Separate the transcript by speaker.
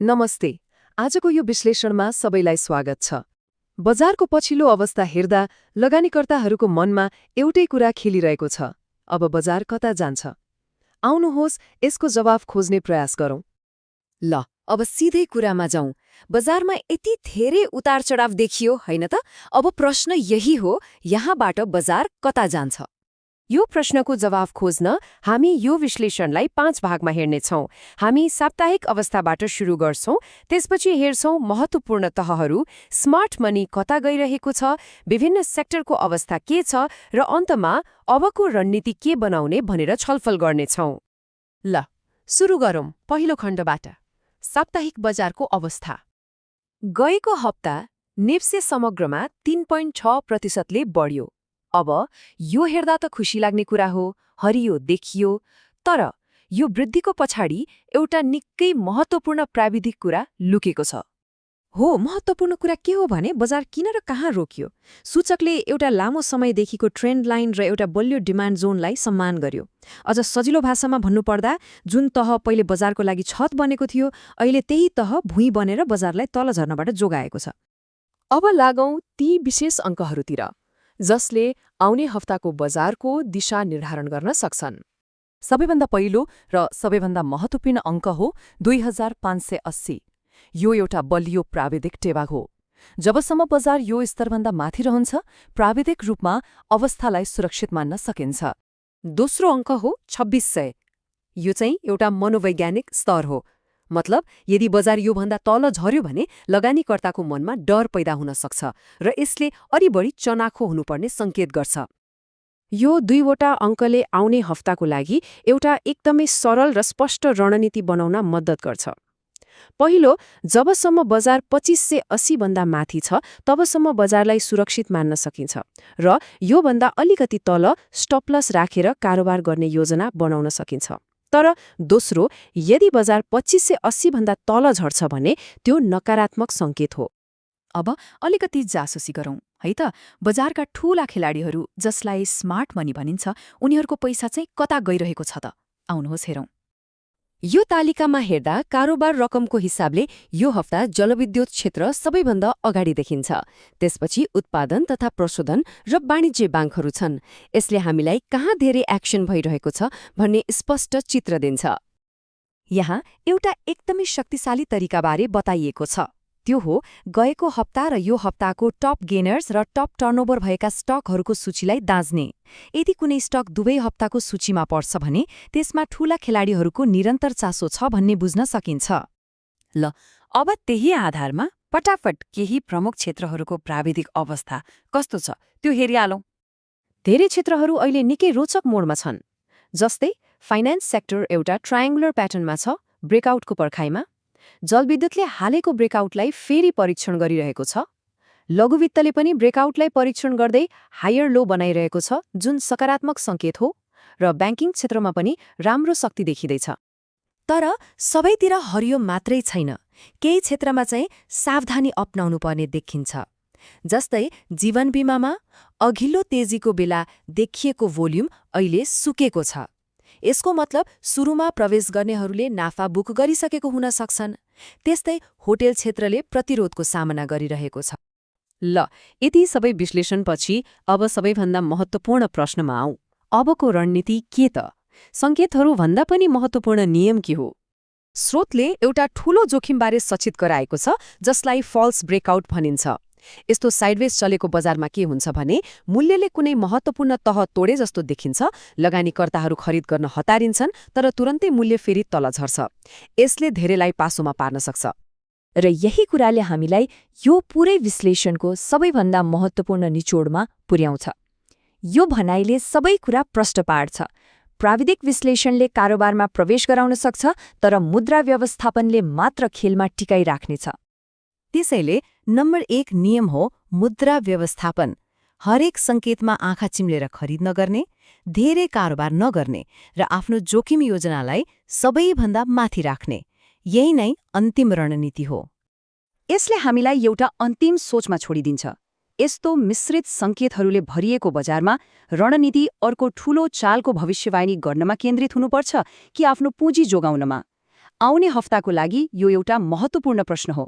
Speaker 1: नमस्ते। आजको यो विश्लेषणमा सबैलाई स्वागत छ। बजारको पछिल्लो अवस्था हेर्दा लगानीकर्ताहरूको मनमा एउटै कुरा खेलिरहेको छ। अब बजार कता जान्छ? आउनुहोस् यसको जवाफ खोज्ने प्रयास गरौं।
Speaker 2: ल अब सिधै कुरामा जाउँ। बजारमा यति धेरै उतार चढाव देखियो होइन त? अब प्रश्न यही हो, यहाँबाट बजार कता जान्छ? यो प्रश्नको जवाफ खोज्न हामी यो विश्लेषणलाई 5 भागमा हेर्नेछौँ। हामी साप्ताहिक अवस्थाबाट सुरु गर्छौं, त्यसपछि हेर्छौं महत्त्वपूर्ण तहहरू, स्मार्ट मनी कता गइरहेको छ, विभिन्न सेक्टरको अवस्था के छ र अन्तमा अबको रणनीति के बनाउने भनेर छलफल गर्नेछौँ। ल सुरु गरौँ पहिलो खण्डबाट। साप्ताहिक बजारको अवस्था। गएको हप्ता निफ्टी समग्रमा 3.6% बढ्यो। अब यो हेर्दा त खुसी लाग्ने कुरा हो, हरियो देखियो, तर यो वृद्धिको पछाडि एउटा निकै महत्त्वपूर्ण प्राविधिक कुरा लुकेको छ।
Speaker 3: हो, महत्त्वपूर्ण कुरा के हो भने बजार किन र कहाँ रोकियो? सूचकले एउटा लामो समयदेखिको ट्रेन्ड लाइन र एउटा बलियो डिमान्ड जोनलाई सम्मान गर्यो। अझ सजिलो भाषामा भन्नुपर्दा जुन तह पहिले बजारको लागि छत बनेको थियो, अहिले त्यही तह भुइँ बनेर बजारलाई तल झर्नबाट जोगाएको छ।
Speaker 1: अब लागौं ती विशेष अङ्कहरूतिर जसले आउने हप्ताको बजारको दिशा निर्धारण गर्न सक्छन्। सबैभन्दा पहिलो र सबैभन्दा महत्त्वपूर्ण अङ्क हो 2580। यो एउटा बलियो प्राविधिक टेवा हो। जबसम्म बजार यो स्तरभन्दा माथि रहन्छ, प्राविधिक रूपमा अवस्थालाई सुरक्षित मान्न सकिन्छ।
Speaker 2: दोस्रो अङ्क हो 2600। यो चाहिँ एउटा मनोवैज्ञानिक स्तर हो। मतलब यदि बजार योभन्दा तल झर्यो भने लगानीकर्ताको मनमा डर पैदा हुन सक्छ र यसले अलि बढी चनाखो हुनुपर्ने संकेत गर्छ।
Speaker 3: यो दुईवटा अङ्कले आउने हप्ताको लागि एउटा एकदमै सरल र स्पष्ट रणनीति बनाउन मद्दत गर्छ। पहिलो, जबसम्म बजार 2580 भन्दा माथि छ तबसम्म बजारलाई सुरक्षित मान्न सकिन्छ र योभन्दा अलिकति तल स्टपलस राखेर कारोबार गर्ने योजना बनाउन सकिन्छ। तर दोस्रो, यदि बजार 2580 भन्दा तल झर्छ भने त्यो नकारात्मक संकेत हो।
Speaker 4: अब अलिकति जासुसी गरौँ है त। बजारका ठूला खेलाडीहरू जसलाई स्मार्ट मनी भनिन्छ, उनीहरूको पैसा चाहिँ कता गइरहेको छ त? आउनुहोस् हेरौँ।
Speaker 2: यो तालिकामा हेर्दा कारोबार रकमको हिसाबले यो हप्ता जलविद्युत क्षेत्र सबैभन्दा अगाडि देखिन्छ। त्यसपछि उत्पादन तथा प्रशोधन र वाणिज्य ब्याङ्कहरू छन्। यसले हामीलाई कहाँ धेरै एक्सन भइरहेको छ भन्ने स्पष्ट चित्र दिन्छ। यहाँ एउटा एकदमै शक्तिशाली तरिकाबारे बताइएको छ। त्यो हो गएको हप्ता र यो हप्ताको टप गेनर्स र टप टर्नओभर भएका स्टकहरूको सूचीलाई दाँच्ने। यदि कुनै स्टक दुवै हप्ताको सूचीमा पर्छ भने त्यसमा ठूला खेलाडीहरूको निरन्तर चासो छ भन्ने बुझ्न सकिन्छ।
Speaker 4: ल अब त्यही आधारमा फटाफट केही प्रमुख क्षेत्रहरूको प्राविधिक अवस्था कस्तो छ त्यो हेरिहालौँ।
Speaker 3: धेरै क्षेत्रहरू अहिले निकै रोचक मोडमा छन्। जस्तै फाइनान्स सेक्टर एउटा ट्रायङ्गुलर प्याटर्नमा छ, ब्रेकआउटको पर्खाइमा। जलविद्युतले हालैको ब्रेकआउटलाई फेरि परीक्षण गरिरहेको छ। लघुवित्तले पनि ब्रेकआउटलाई परीक्षण गर्दै हायर लो बनाइरहेको छ, जुन सकारात्मक संकेत हो। र ब्याङ्किङ क्षेत्रमा पनि राम्रो शक्ति देखिँदैछ।
Speaker 2: तर सबैतिर हरियो मात्रै छैन। केही क्षेत्रमा चाहिँ सावधानी अपनाउनु पर्ने देखिन्छ। जस्तै जीवन बीमामा अघिल्लो तेजीको बेला देखिएको भोल्युम अहिले सुकेको छ। यसको मतलब सुरुमा प्रवेश गर्नेहरूले नाफा बुक गरिसकेको हुन सक्छन्। त्यस्तै होटेल क्षेत्रले प्रतिरोधको सामना गरिरहेको छ।
Speaker 1: ल यति सबै विश्लेषणपछि अब सबैभन्दा महत्त्वपूर्ण प्रश्नमा आउँ। अबको रणनीति के त? संकेतहरू भन्दा पनि महत्त्वपूर्ण नियम के हो? स्रोतले एउटा ठूलो जोखिमबारे सचेत गराएको छ, जसलाई फल्स ब्रेकआउट भनिन्छ। यस्तो साइडवेज चलेको बजारमा के हुन्छ भने मूल्यले कुनै महत्त्वपूर्ण तह तोडे जस्तो देखिन्छ। लगानीकर्ताहरू खरिद गर्न हतारिन्छन्, तर तुरन्तै मूल्य फेरि तल झर्छ। यसले धेरैलाई पासोमा पार्न सक्छ।
Speaker 5: र यही कुराले हामीलाई यो पूरै विश्लेषणको सबैभन्दा महत्त्वपूर्ण निचोडमा पुर्याउँछ। यो भनाइले सबै कुरा प्रष्ट पार्छ। प्राविधिक विश्लेषणले कारोबारमा प्रवेश गराउन सक्छ, तर मुद्रा व्यवस्थापनले मात्र खेलमा टिकाइराख्नेछ।
Speaker 2: त्यसैले नम्बर 1 नियम हो मुद्रा व्यवस्थापन। हरेक संकेतमा आँखा चिम्लेर खरिद नगर्ने, धेरै कारोबार नगर्ने र आफ्नो जोखिम योजनालाई सबैभन्दा माथि राख्ने। यही नै अन्तिम रणनीति हो।
Speaker 6: यसले हामीलाई एउटा अन्तिम सोचमा छोडिदिन्छ। यस्तो मिश्रित संकेतहरूले भरिएको बजारमा रणनीति अर्को ठूलो चालको भविष्यवाणी गर्नमा केन्द्रित हुनुपर्छ कि आफ्नो पुँजी जोगाउनमा? आउने हप्ताको लागि यो एउटा महत्त्वपूर्ण प्रश्न हो।